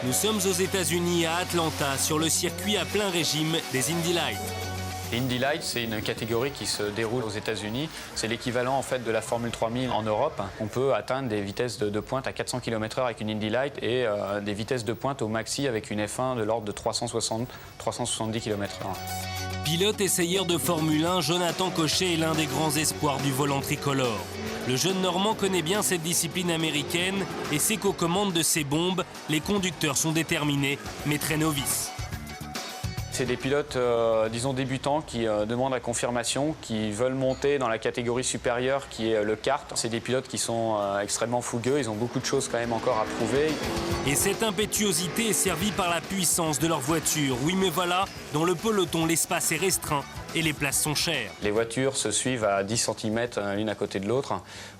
Nous sommes aux États-Unis, à Atlanta, sur le circuit à plein régime des Indy Lights. Indy Lights, c'est une catégorie qui se déroule aux États-Unis. C'est l'équivalent en fait de la Formule 3000 en Europe. On peut atteindre des vitesses de pointe à 400 km/h avec une Indy Light et des vitesses de pointe au maxi avec une F1 de l'ordre de 370 km/h. Pilote essayeur de Formule 1, Jonathan Cochet est l'un des grands espoirs du volant tricolore. Le jeune Normand connaît bien cette discipline américaine et sait qu'aux commandes de ces bombes, les conducteurs sont déterminés, mais très novices. C'est des pilotes, disons, débutants qui demandent la confirmation, qui veulent monter dans la catégorie supérieure qui est le kart. C'est des pilotes qui sont extrêmement fougueux, ils ont beaucoup de choses quand même encore à prouver. Et cette impétuosité est servie par la puissance de leur voiture. Oui, mais voilà, dans le peloton, l'espace est restreint et les places sont chères. Les voitures se suivent à 10 cm l'une à côté de l'autre.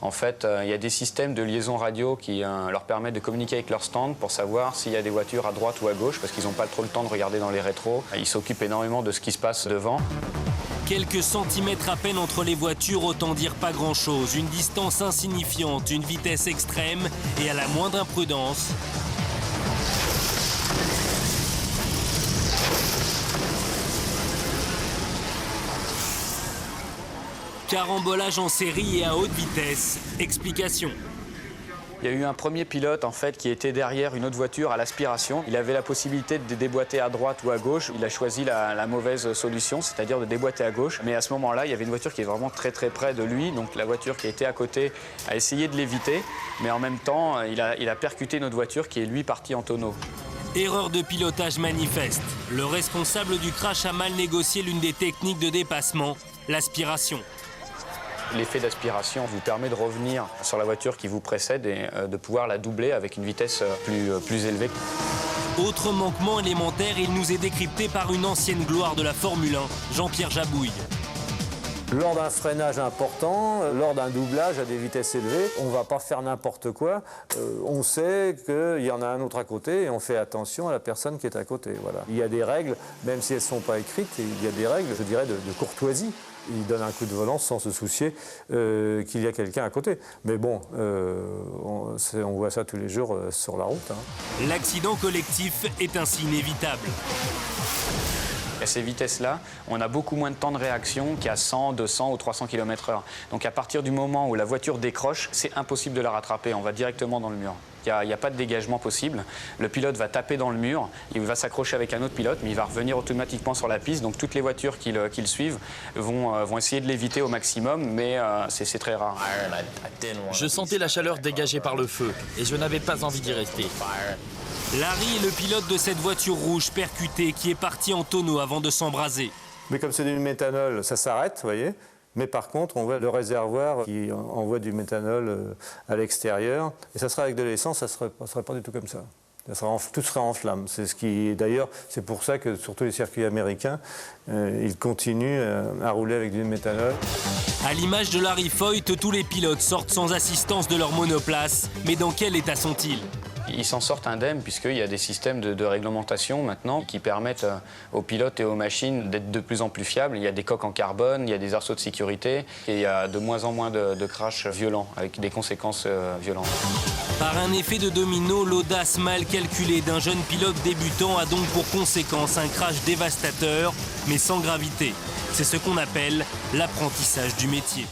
En fait, il y a des systèmes de liaison radio qui leur permettent de communiquer avec leur stand pour savoir s'il y a des voitures à droite ou à gauche, parce qu'ils n'ont pas trop le temps de regarder dans les rétros. Ils s'occupent énormément de ce qui se passe devant. Quelques centimètres à peine entre les voitures, autant dire pas grand-chose. Une distance insignifiante, une vitesse extrême et à la moindre imprudence... Carambolage en série et à haute vitesse. Explication. Il y a eu un premier pilote en fait qui était derrière une autre voiture à l'aspiration. Il avait la possibilité de déboîter à droite ou à gauche. Il a choisi la mauvaise solution, c'est-à-dire de déboîter à gauche. Mais à ce moment-là, il y avait une voiture qui est vraiment très près de lui. Donc la voiture qui était à côté a essayé de l'éviter. Mais en même temps, il a percuté une autre voiture qui est lui partie en tonneau. Erreur de pilotage manifeste. Le responsable du crash a mal négocié l'une des techniques de dépassement, l'aspiration. L'effet d'aspiration vous permet de revenir sur la voiture qui vous précède et de pouvoir la doubler avec une vitesse plus élevée. Autre manquement élémentaire, il nous est décrypté par une ancienne gloire de la Formule 1, Jean-Pierre Jabouille. Lors d'un freinage important, lors d'un doublage à des vitesses élevées, on ne va pas faire n'importe quoi. On sait qu'il y en a un autre à côté et on fait attention à la personne qui est à côté. Voilà. Il y a des règles, même si elles ne sont pas écrites, il y a des règles, je dirais, de courtoisie. Il donne un coup de volant sans se soucier qu'il y a quelqu'un à côté. Mais bon, on voit ça tous les jours sur la route. Hein. L'accident collectif est ainsi inévitable. À ces vitesses-là, on a beaucoup moins de temps de réaction qu'à 100, 200 ou 300 km/h. Donc à partir du moment où la voiture décroche, c'est impossible de la rattraper. On va directement dans le mur. Il n'y a pas de dégagement possible. Le pilote va taper dans le mur, il va s'accrocher avec un autre pilote, mais il va revenir automatiquement sur la piste. Donc toutes les voitures qui le suivent vont essayer de l'éviter au maximum, mais c'est très rare. Je sentais la chaleur dégagée par le feu et je n'avais pas envie d'y rester. Larry est le pilote de cette voiture rouge percutée qui est parti en tonneau avant de s'embraser. Mais comme c'est du méthanol, ça s'arrête, vous voyez. Mais par contre, on voit le réservoir qui envoie du méthanol à l'extérieur. Et ça sera avec de l'essence, ça ne serait pas du tout comme ça. Tout serait en flammes. C'est ce qui, d'ailleurs, c'est pour ça que sur tous les circuits américains, ils continuent à rouler avec du méthanol. À l'image de Larry Foyt, tous les pilotes sortent sans assistance de leur monoplace. Mais dans quel état sont-ils ? Ils s'en sortent indemnes puisqu'il y a des systèmes de réglementation maintenant qui permettent aux pilotes et aux machines d'être de plus en plus fiables. Il y a des coques en carbone, il y a des arceaux de sécurité et il y a de moins en moins de crashs violents avec des conséquences violentes. Par un effet de domino, l'audace mal calculée d'un jeune pilote débutant a donc pour conséquence un crash dévastateur, mais sans gravité. C'est ce qu'on appelle l'apprentissage du métier.